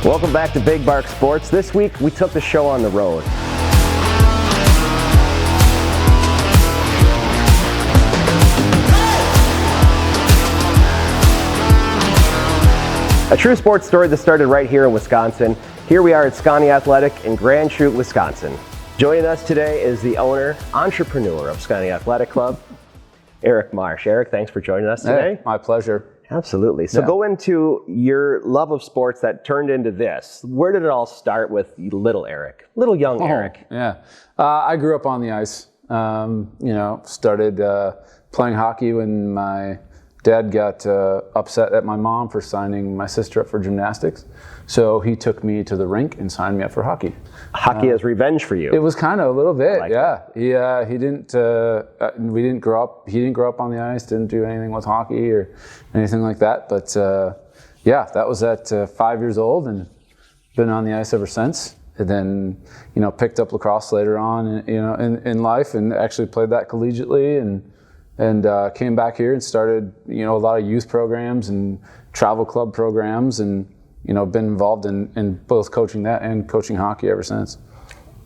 Welcome back to Big Bark Sports. This week we took the show on the road. A true sports story that started right here in Wisconsin. Here we are at Sconnie Athletic in Grand Chute, Wisconsin. Joining us today is the owner, entrepreneur of Sconnie Athletic Club, Eric Marsh. Eric, thanks for joining us today. Hey, my pleasure. Absolutely. So go into your love of sports that turned into this. Where did it all start with little Eric, little young Eric? Yeah, I grew up on the ice. Started playing hockey when my dad got upset at my mom for signing my sister up for gymnastics. So he took me to the rink and signed me up for hockey. Hockey as revenge for you. It was kind of a little bit, That. He didn't. We didn't grow up. He didn't grow up on the ice. Didn't do anything with hockey or anything like that. But that was at 5 years old, and been on the ice ever since. And then picked up lacrosse later on, in life, and actually played that collegiately, and came back here and started a lot of youth programs and travel club programs, and been involved in both coaching that and coaching hockey ever since.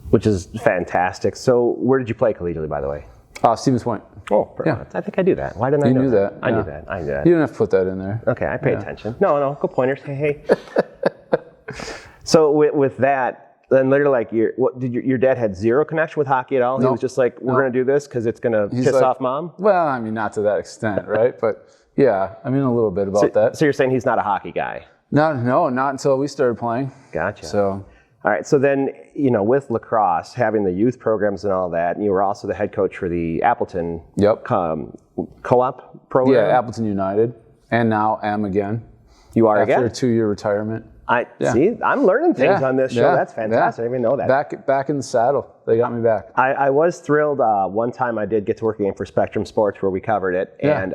Which is fantastic. So where did you play collegiately, by the way? Stevens Point. Oh, perfect. Yeah. I think I do that. Why didn't I know knew that? I knew that. I knew that. You didn't have to put that in there. Okay, I pay attention. No, good pointers. Hey. So with that, then literally, like, your dad had zero connection with hockey at all? He was just like, we're going to do this because it's going to piss off mom? Well, I mean, not to that extent, right? But yeah, I mean, a little bit about that. So you're saying he's not a hockey guy? No, not until we started playing. Gotcha. So, all right. So then, with lacrosse, having the youth programs and all that, and you were also the head coach for the Appleton co-op program? Yeah, Appleton United, and now am again. You are again? After a 2-year retirement. See, I'm learning things on this show. That's fantastic. I didn't even know that. Back in the saddle. They got me back. I was thrilled. One time I did get to work again for Spectrum Sports where we covered it. Yeah. And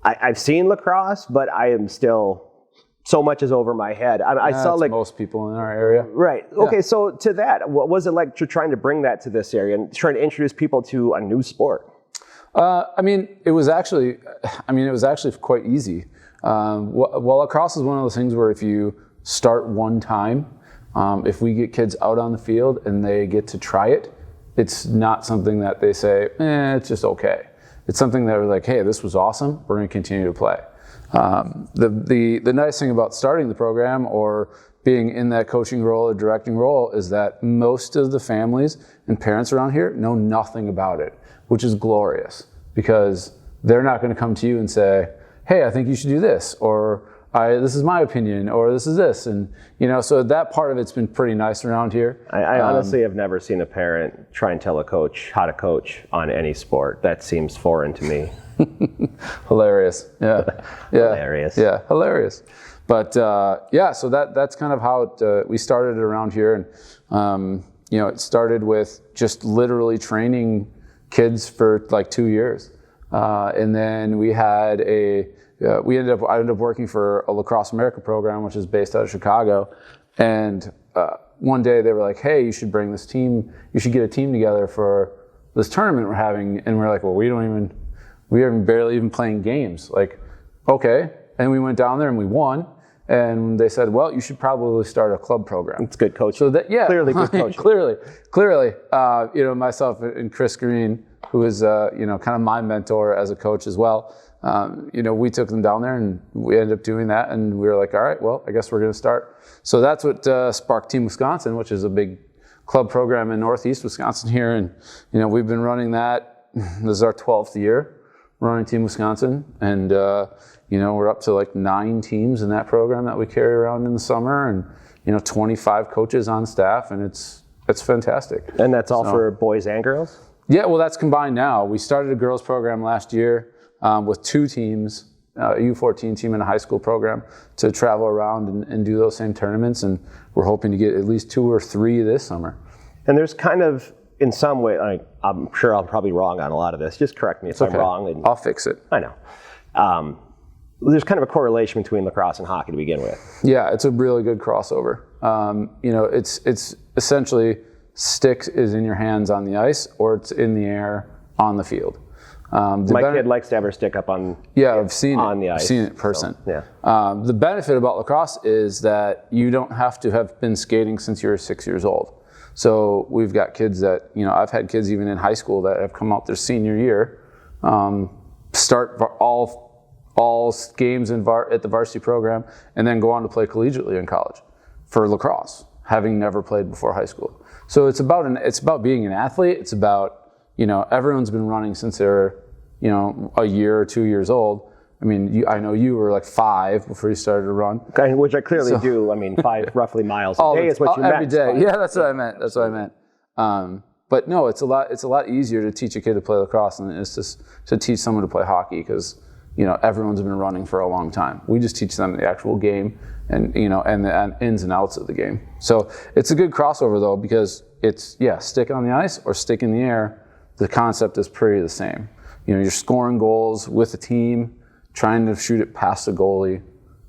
I've seen lacrosse, but I am still, so much is over my head. I saw like most people in our area. Right. Okay, so to that, what was it like trying to bring that to this area and trying to introduce people to a new sport? It was actually quite easy. Well, lacrosse is one of those things where if you start one time, if we get kids out on the field and they get to try it, it's not something that they say, it's just okay. It's something that we're like, hey, this was awesome. We're going to continue to play. The nice thing about starting the program or being in that coaching role or directing role is that most of the families and parents around here know nothing about it, which is glorious because they're not going to come to you and say, hey, I think you should do this, or this is my opinion, or this is this. And, so that part of it's been pretty nice around here. I honestly have never seen a parent try and tell a coach how to coach on any sport. That seems foreign to me. Hilarious. Yeah. Hilarious. Yeah, hilarious. But so that's kind of how we started it around here. And, it started with just literally training kids for like 2 years. And then we had I ended up working for a Lacrosse America program, which is based out of Chicago. And one day they were like, hey, you should bring this team, you should get a team together for this tournament we're having. And we're like, well, we are barely even playing games. Like, okay. And we went down there and we won. And they said, well, you should probably start a club program. It's good coaching. So that, yeah. Clearly good coaching. Clearly. Myself and Chris Green, who is, kind of my mentor as a coach as well. We took them down there and we ended up doing that. And we were like, all right, well, I guess we're going to start. So that's what sparked Team Wisconsin, which is a big club program in Northeast Wisconsin here. And, we've been running that. This is our 12th year running Team Wisconsin. And, we're up to like 9 teams in that program that we carry around in the summer and, 25 coaches on staff. And it's fantastic. And that's all for boys and girls? Yeah, well, that's combined now. We started a girls program last year with 2 teams, a U14 team and a high school program, to travel around and do those same tournaments. And we're hoping to get at least 2 or 3 this summer. And there's kind of, in some way, I'm sure I'm probably wrong on a lot of this. Just correct me if I'm wrong. I'll fix it. I know. There's kind of a correlation between lacrosse and hockey to begin with. Yeah, it's a really good crossover. It's essentially stick is in your hands on the ice or it's in the air on the field. My kid likes to have her stick up on. Yeah, I've seen on the ice. I've seen it in person. So, yeah. The benefit about lacrosse is that you don't have to have been skating since you were 6 years old. So we've got kids that, I've had kids even in high school that have come out their senior year, start all games at the varsity program, and then go on to play collegiately in college for lacrosse, having never played before high school. So it's about being an athlete. It's about, everyone's been running since they're, a year or 2 years old. I mean, I know you were like 5 before you started to run. Okay, which I clearly do. I mean, 5 roughly miles a day is what you meant. Every day. Yeah, that's what I meant. That's what I meant. But no, it's a lot easier to teach a kid to play lacrosse than it is to teach someone to play hockey, because everyone's been running for a long time. We just teach them the actual game and the ins and outs of the game. So it's a good crossover though, because it's stick on the ice or stick in the air. The concept is pretty the same. You're scoring goals with a team, trying to shoot it past a goalie.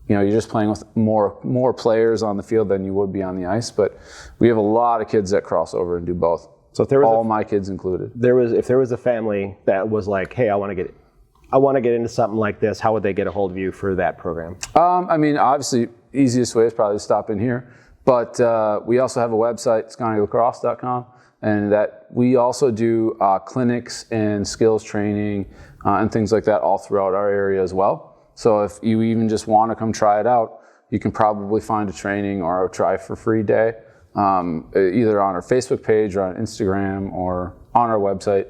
You're just playing with more players on the field than you would be on the ice. But we have a lot of kids that cross over and do both. So if there was my kids included. If there was a family that was like, hey, I want to get into something like this, how would they get a hold of you for that program? I mean, obviously, easiest way is probably to stop in here. But we also have a website, SconnieLacrosse.com, and that we also do clinics and skills training and things like that all throughout our area as well. So if you even just want to come try it out, you can probably find a training or a try for free day, either on our Facebook page or on Instagram or on our website,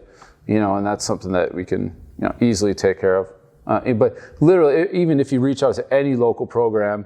and that's something that we can easily take care of. But literally, even if you reach out to any local program,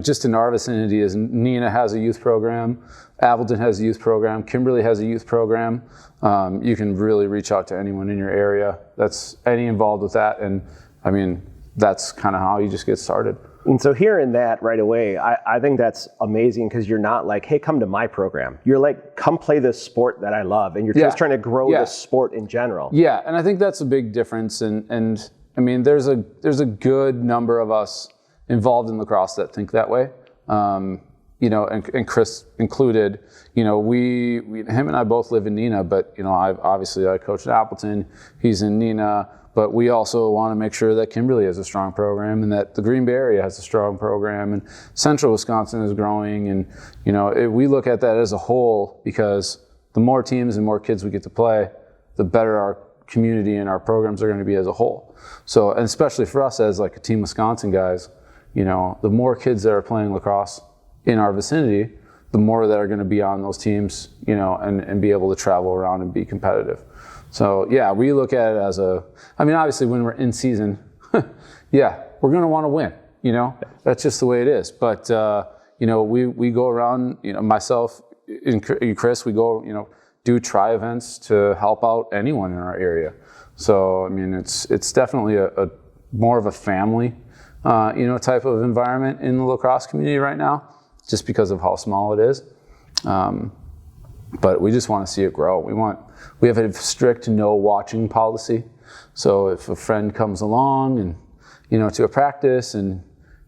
just in our vicinity, as Neenah has a youth program, Appleton has a youth program, Kimberly has a youth program. You can really reach out to anyone in your area that's involved with that. And I mean, that's kind of how you just get started. And so hearing that right away, I think that's amazing, because you're not like, hey, come to my program. You're like, come play this sport that I love. And you're just trying to grow the sport in general. Yeah, and I think that's a big difference. And I mean, there's a good number of us involved in lacrosse that think that way. And Chris included. Him and I both live in Neenah, but I coach at Appleton. He's in Neenah. But we also want to make sure that Kimberly has a strong program, and that the Green Bay area has a strong program, and Central Wisconsin is growing. And, we look at that as a whole, because the more teams and more kids we get to play, the better our community and our programs are going to be as a whole. So, and especially for us as like a Team Wisconsin guys, the more kids that are playing lacrosse in our vicinity, the more that are going to be on those teams, and be able to travel around and be competitive. So yeah, we look at it as obviously when we're in season, we're going to want to win, that's just the way it is. But, we go around, myself and Chris, we go, do try events to help out anyone in our area. So, I mean, it's definitely a more of a family, type of environment in the lacrosse community right now, just because of how small it is. But we just want to see it grow. We have a strict no watching policy. So if a friend comes along and, to a practice and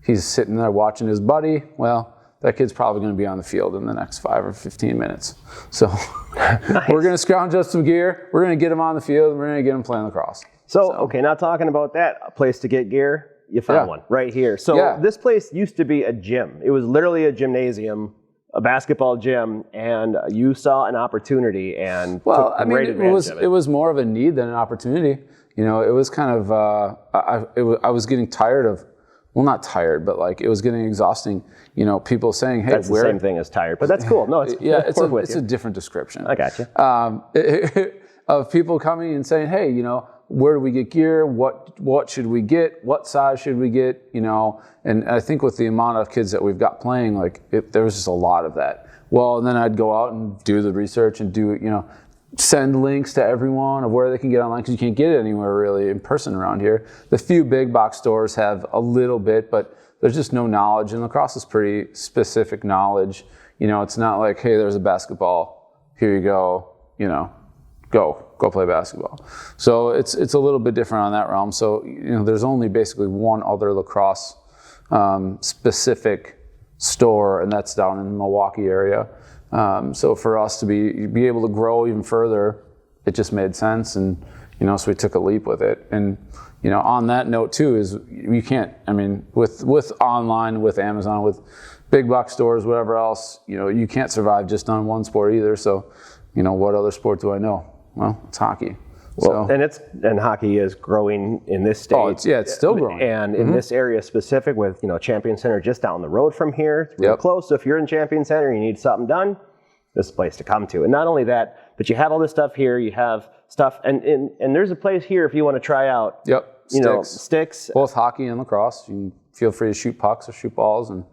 he's sitting there watching his buddy, well, that kid's probably going to be on the field in the next 5 or 15 minutes. So nice. We're going to scrounge up some gear. We're going to get him on the field. And we're going to get him playing lacrosse. So, okay, now talking about that, a place to get gear, you found one right here. So this place used to be a gym. It was literally a gymnasium, a basketball gym, and you saw an opportunity and took great advantage of it. It was more of a need than an opportunity. It was kind of, I was getting tired of, well, not tired, but like it was getting exhausting. People saying, "Hey, that's the same thing as tired," but that's cool. No, it's a different description. I got you. Of people coming and saying, "Hey, where do we get gear? What should we get? What size should we get?" And I think with the amount of kids that we've got playing, there was just a lot of that. Well, and then I'd go out and do the research and send links to everyone of where they can get online, because you can't get it anywhere really in person around here. The few big box stores have a little bit, but there's just no knowledge, and lacrosse is pretty specific knowledge. It's not like, hey, there's a basketball, here you go, go play basketball. So it's a little bit different on that realm. So there's only basically one other lacrosse specific store, and that's down in the Milwaukee area. So for us to be able to grow even further, it just made sense. And So we took a leap with it. And, on that note too, is you can't, with online, with Amazon, with big box stores, whatever else, you can't survive just on one sport either. So, what other sport do I know? Well, it's hockey. Well, and hockey is growing in this state. Oh, it's still growing. And in this area specific with, Champion Center just down the road from here, it's real close. So if you're in Champion Center and you need something done, this is a place to come to. And not only that, but you have all this stuff here, you have stuff, and there's a place here if you want to try out, sticks. Both hockey and lacrosse. You can feel free to shoot pucks or shoot balls and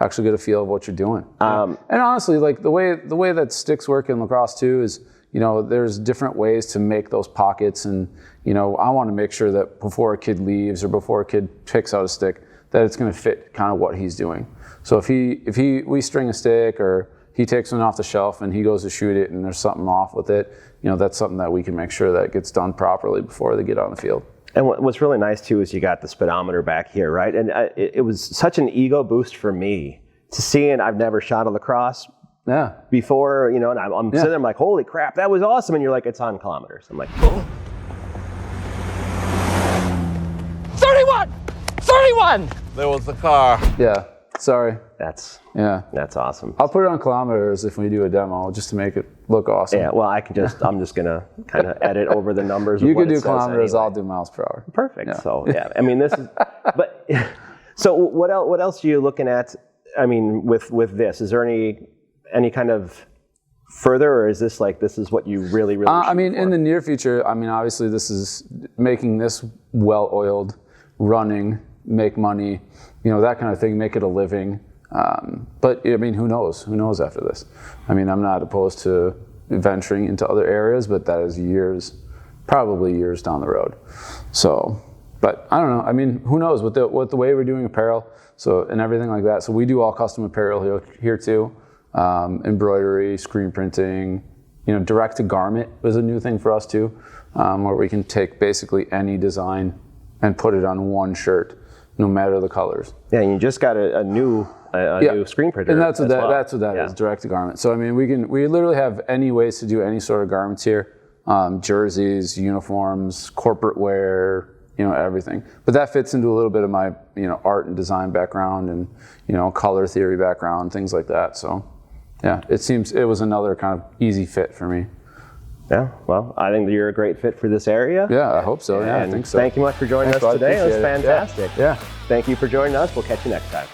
actually get a feel of what you're doing. And honestly, like the way that sticks work in lacrosse too is, there's different ways to make those pockets, and I want to make sure that before a kid leaves or before a kid picks out a stick, that it's going to fit kind of what he's doing. So if we string a stick or he takes one off the shelf and he goes to shoot it and there's something off with it, that's something that we can make sure that gets done properly before they get on the field. And what's really nice too is you got the speedometer back here, right? And it was such an ego boost for me to see, and I've never shot a lacrosse before, and I'm sitting there, I'm like, holy crap, that was awesome. And you're like, it's on kilometers. I'm like, oh. 31! There was the car. Yeah, sorry. That's awesome. I'll put it on kilometers if we do a demo, just to make it look awesome. Yeah, well, I'm just going to kind of edit over the numbers. You can do kilometers, anyway. I'll do miles per hour. Perfect. Yeah. So, this is, but, so what else are you looking at? With this, is there any kind of further, or is this what you really in the near future, obviously this is making this well-oiled, running, make money, that kind of thing, make it a living. But who knows after this? I'm not opposed to venturing into other areas, but that is probably years down the road. So, but I don't know. Who knows with the way we're doing apparel, and everything like that. So we do all custom apparel here too. Embroidery, screen printing, direct to garment was a new thing for us too, where we can take basically any design and put it on one shirt, no matter the colors. Yeah, and you just got a new screen printer. And that's what that is, direct to garment. So we literally have any ways to do any sort of garments here, jerseys, uniforms, corporate wear, everything. But that fits into a little bit of my art and design background and color theory background, things like that. So yeah, it was another kind of easy fit for me. Yeah, well, I think you're a great fit for this area. Yeah, I hope so. Yeah, I think so. Thank you much for joining us today. It was fantastic. Yeah. Thank you for joining us. We'll catch you next time.